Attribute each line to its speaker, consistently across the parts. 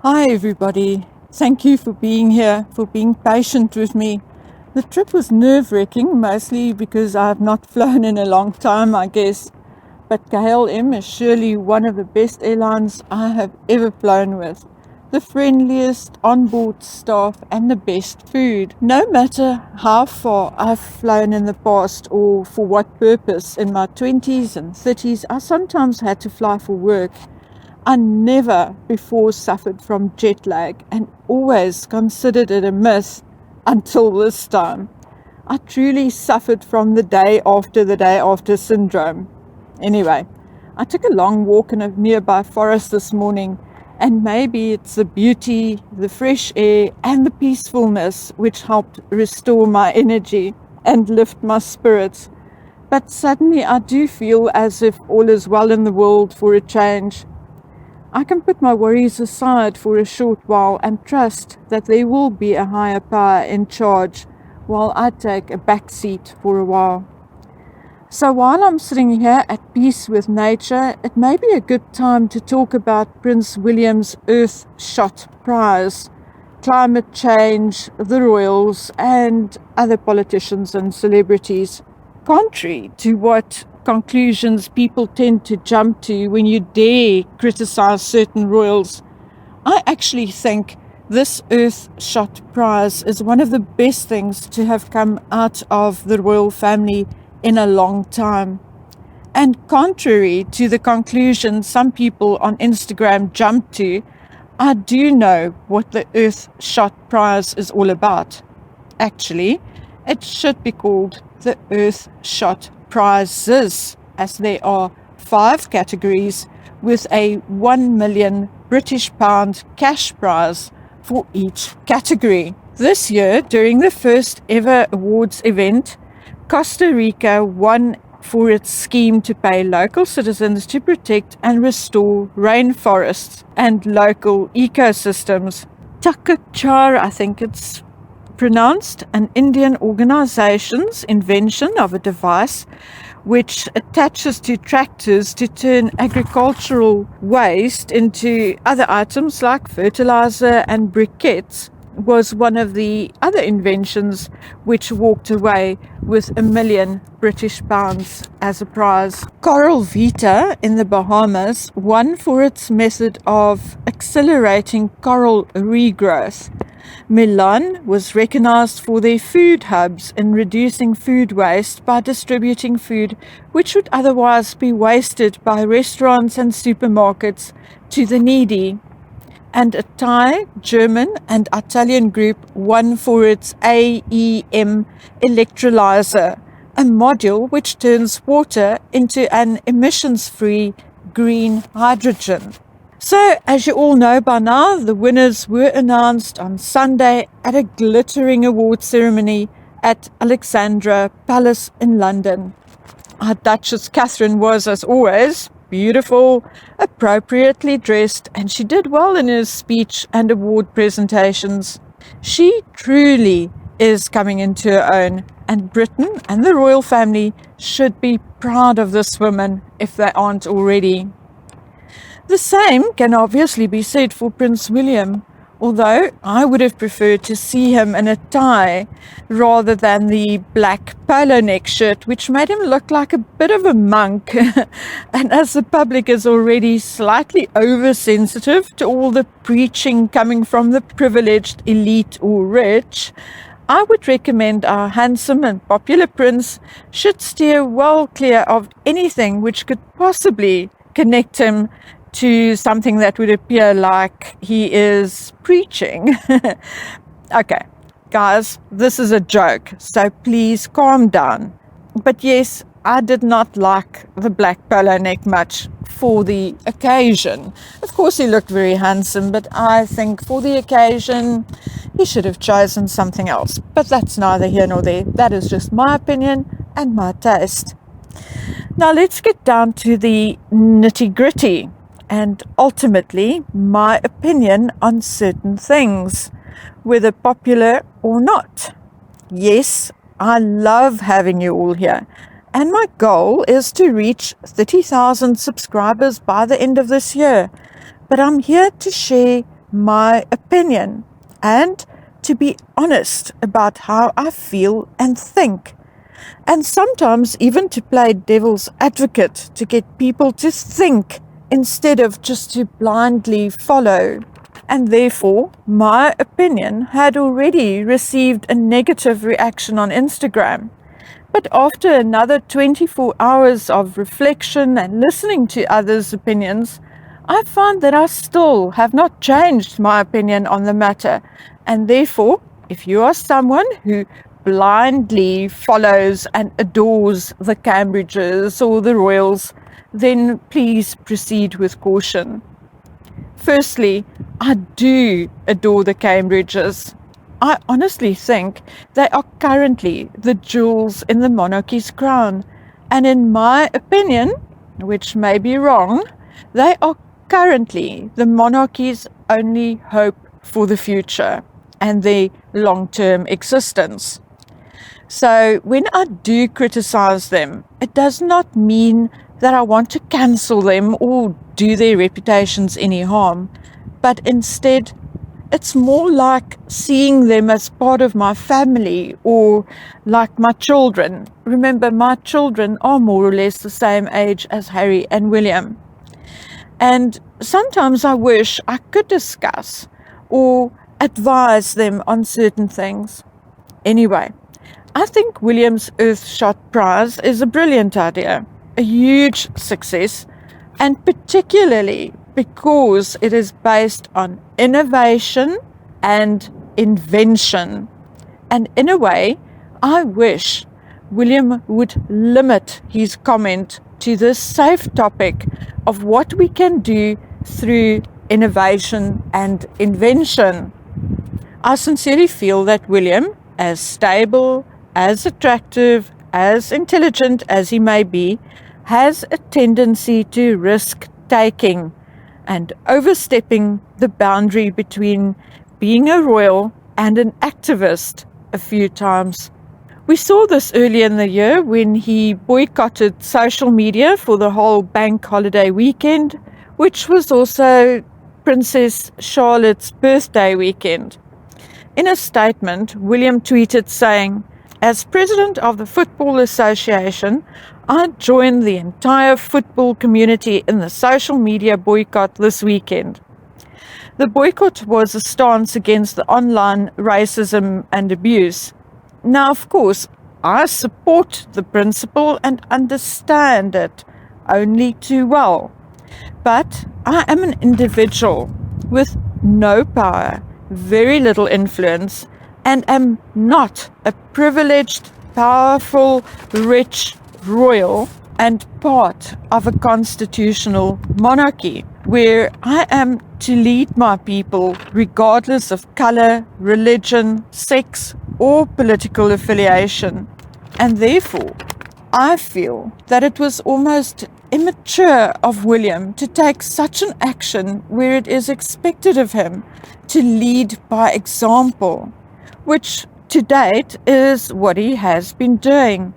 Speaker 1: Hi everybody. Thank you for being here, for being patient with me. The trip was nerve-wracking, mostly because I have not flown in a long time, I guess. But KLM is surely one of the best airlines I have ever flown with. The friendliest onboard staff and the best food. No matter how far I've flown in the past or for what purpose, in my 20s and 30s, I sometimes had to fly for work. I never before suffered from jet lag and always considered it a myth until this time. I truly suffered from the day after syndrome. Anyway, I took a long walk in a nearby forest this morning, and maybe it's the beauty, the fresh air, and the peacefulness which helped restore my energy and lift my spirits. But suddenly I do feel as if all is well in the world for a change. I can put my worries aside for a short while and trust that there will be a higher power in charge while I take a back seat for a while. So while I'm sitting here at peace with nature, it may be a good time to talk about Prince William's Earthshot Prize, climate change, the royals, and other politicians and celebrities. Contrary to what conclusions people tend to jump to when you dare criticize certain royals, I actually think this Earthshot Prize is one of the best things to have come out of the royal family in a long time. And contrary to the conclusion some people on Instagram jump to, I do know what the Earthshot Prize is all about. Actually, it should be called the Earthshot Prizes, as there are 5 categories with a £1 million British pound cash prize for each category. This year, during the first ever awards event, Costa Rica won for its scheme to pay local citizens to protect and restore rainforests and local ecosystems. Takachar, I think it's pronounced, an Indian organization's invention of a device which attaches to tractors to turn agricultural waste into other items like fertilizer and briquettes, was one of the other inventions which walked away with £1 million British pounds as a prize. Coral Vita in the Bahamas won for its method of accelerating coral regrowth. Milan was recognized for their food hubs in reducing food waste by distributing food which would otherwise be wasted by restaurants and supermarkets to the needy. And a Thai, German and Italian group won for its AEM electrolyzer, a module which turns water into an emissions-free green hydrogen. So, as you all know by now, the winners were announced on Sunday at a glittering award ceremony at Alexandra Palace in London. Our Duchess Catherine was, as always, beautiful, appropriately dressed, and she did well in her speech and award presentations. She truly is coming into her own, and Britain and the royal family should be proud of this woman if they aren't already. The same can obviously be said for Prince William, although I would have preferred to see him in a tie rather than the black polo neck shirt, which made him look like a bit of a monk. And as the public is already slightly oversensitive to all the preaching coming from the privileged, elite or rich, I would recommend our handsome and popular prince should steer well clear of anything which could possibly connect him to something that would appear like he is preaching. Okay, guys, this is a joke, so please calm down. But yes, I did not like the black polo neck much for the occasion. Of course, he looked very handsome, but I think for the occasion, he should have chosen something else. But that's neither here nor there. That is just my opinion and my taste. Now let's get down to the nitty-gritty, and ultimately my opinion on certain things, whether popular or not. Yes, I love having you all here, and my goal is to reach 30,000 subscribers by the end of this year. But I'm here to share my opinion and to be honest about how I feel and think. And sometimes even to play devil's advocate to get people to think instead of just to blindly follow. And therefore, my opinion had already received a negative reaction on Instagram. But after another 24 hours of reflection and listening to others' opinions, I find that I still have not changed my opinion on the matter. And therefore, if you are someone who blindly follows and adores the Cambridges or the Royals, then please proceed with caution. Firstly, I do adore the Cambridges. I honestly think they are currently the jewels in the monarchy's crown. And in my opinion, which may be wrong, they are currently the monarchy's only hope for the future and their long-term existence. So when I do criticize them, it does not mean that I want to cancel them or do their reputations any harm, but instead it's more like seeing them as part of my family or like my children. Remember, my children are more or less the same age as Harry and William. And sometimes I wish I could discuss or advise them on certain things. Anyway, I think William's Earthshot prize is a brilliant idea, a huge success, and particularly because it is based on innovation and invention. And in a way, I wish William would limit his comment to this safe topic of what we can do through innovation and invention. I sincerely feel that William, as stable, as attractive, as intelligent as he may be, has a tendency to risk-taking and overstepping the boundary between being a royal and an activist a few times. We saw this early in the year when he boycotted social media for the whole bank holiday weekend, which was also Princess Charlotte's birthday weekend. In a statement, William tweeted saying, "As president of the Football Association, I joined the entire football community in the social media boycott this weekend." The boycott was a stance against the online racism and abuse. Now, of course, I support the principle and understand it only too well. But I am an individual with no power, very little influence, and am not a privileged, powerful, rich royal and part of a constitutional monarchy where I am to lead my people regardless of color, religion, sex, or political affiliation. And therefore, I feel that it was almost immature of William to take such an action where it is expected of him to lead by example, which to date is what he has been doing.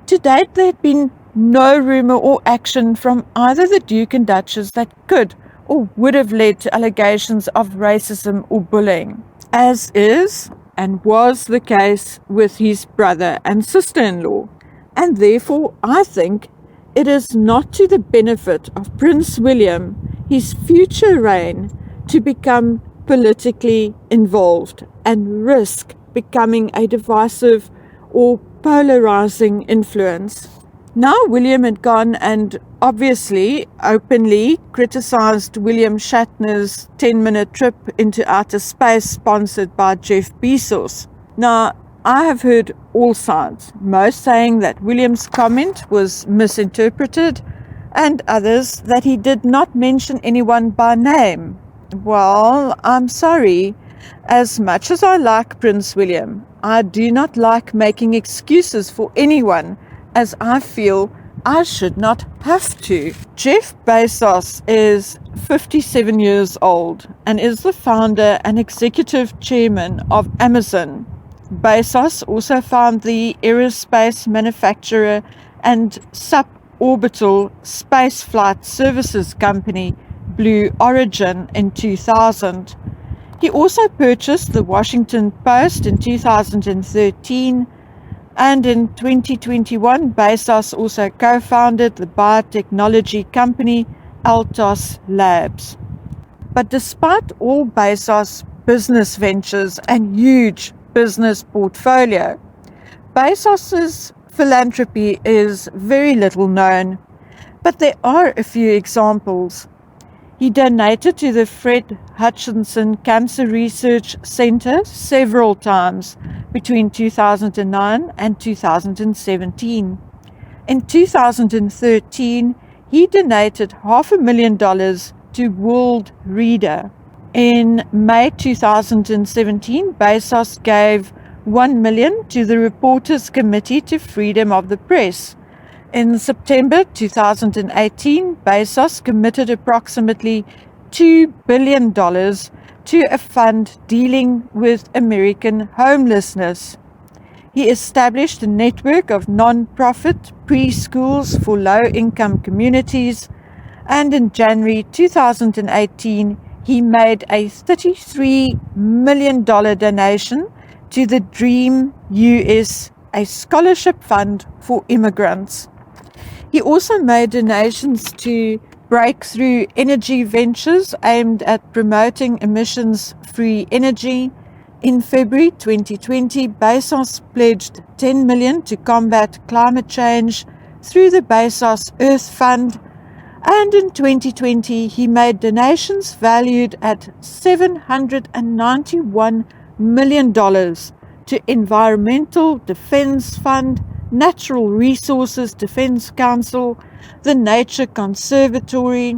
Speaker 1: To date, there had been no rumour or action from either the Duke and Duchess that could or would have led to allegations of racism or bullying, as is and was the case with his brother and sister-in-law. And therefore, I think it is not to the benefit of Prince William, his future reign, to become politically involved and risk becoming a divisive or polarizing influence. Now William had gone and obviously openly criticized William Shatner's 10-minute trip into outer space sponsored by Jeff Bezos. Now, I have heard all sides, most saying that William's comment was misinterpreted and others that he did not mention anyone by name. Well, I'm sorry. As much as I like Prince William, I do not like making excuses for anyone, as I feel I should not have to. Jeff Bezos is 57 years old and is the founder and executive chairman of Amazon. Bezos also founded the aerospace manufacturer and suborbital spaceflight services company Blue Origin in 2000. He also purchased the Washington Post in 2013, and in 2021, Bezos also co-founded the biotechnology company Altos Labs. But despite all Bezos' business ventures and huge business portfolio, Bezos's philanthropy is very little known, but there are a few examples. He donated to the Fred Hutchinson Cancer Research Center several times between 2009 and 2017. In 2013, he donated $500,000 to World Reader. In May 2017, Bezos gave $1 million to the Reporters Committee to Freedom of the Press. In September 2018, Bezos committed approximately $2 billion to a fund dealing with American homelessness. He established a network of non-profit preschools for low-income communities, and in January 2018, he made a $33 million donation to the Dream US, a scholarship fund for immigrants. He also made donations to Breakthrough Energy Ventures aimed at promoting emissions-free energy. In February 2020, Bezos pledged $10 million to combat climate change through the Bezos Earth Fund, and in 2020 he made donations valued at $791 million to Environmental Defense Fund, Natural Resources Defense Council, the Nature Conservatory,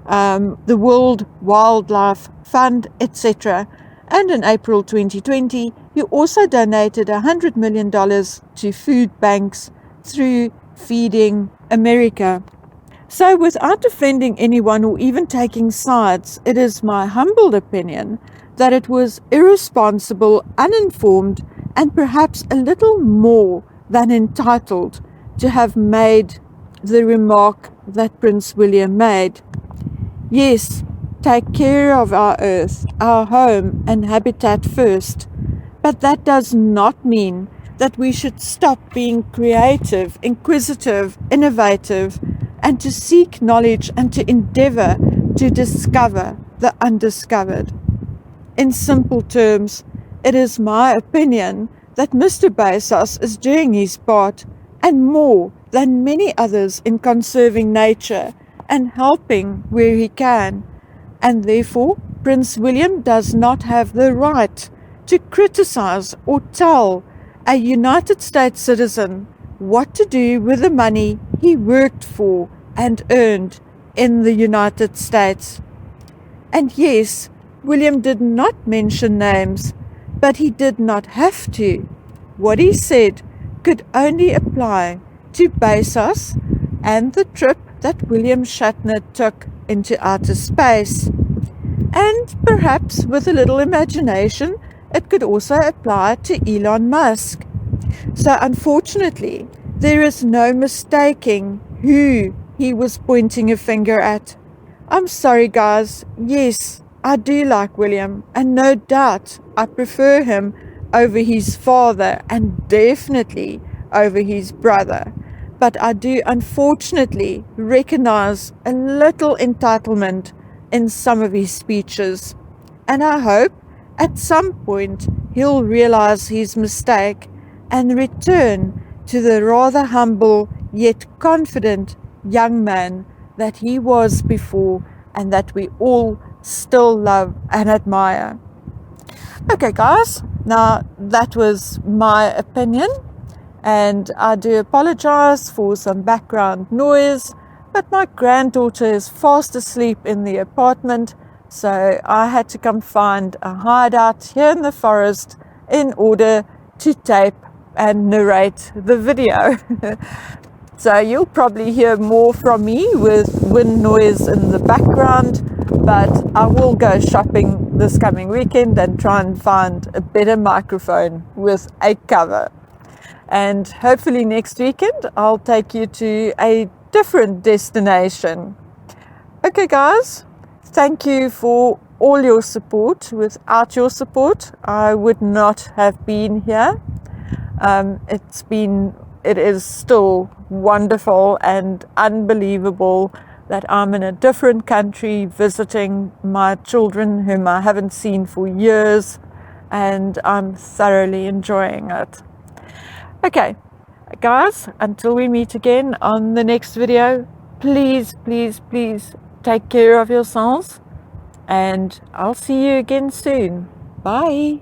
Speaker 1: the World Wildlife Fund, etc. And in April 2020, he also donated $100 million to food banks through Feeding America. So without defending anyone or even taking sides, it is my humble opinion that it was irresponsible, uninformed, and perhaps a little more than entitled to have made the remark that Prince William made. Yes, take care of our earth, our home and habitat first, but that does not mean that we should stop being creative, inquisitive, innovative, and to seek knowledge and to endeavor to discover the undiscovered. In simple terms, it is my opinion that Mr. Bezos is doing his part and more than many others in conserving nature and helping where he can, and therefore Prince William does not have the right to criticize or tell a United States citizen what to do with the money he worked for and earned in the United States. And yes, William did not mention names, but he did not have to. What he said could only apply to Bezos and the trip that William Shatner took into outer space. And perhaps with a little imagination, it could also apply to Elon Musk. So unfortunately, there is no mistaking who he was pointing a finger at. I'm sorry guys, yes, I do like William, and no doubt I prefer him over his father and definitely over his brother. But I do unfortunately recognize a little entitlement in some of his speeches, and I hope at some point he'll realize his mistake and return to the rather humble yet confident young man that he was before and that we all still love and admire. Okay guys, now that was my opinion, and I do apologize for some background noise, but my granddaughter is fast asleep in the apartment, so I had to come find a hideout here in the forest in order to tape and narrate the video. So you'll probably hear more from me with wind noise in the background, but I will go shopping this coming weekend and try and find a better microphone with a cover. And hopefully next weekend I'll take you to a different destination. Okay guys, thank you for all your support. Without your support, I would not have been here. It is still wonderful and unbelievable that I'm in a different country visiting my children whom I haven't seen for years, and I'm thoroughly enjoying it. Okay, guys, until we meet again on the next video, please, please, please take care of yourselves, and I'll see you again soon. Bye.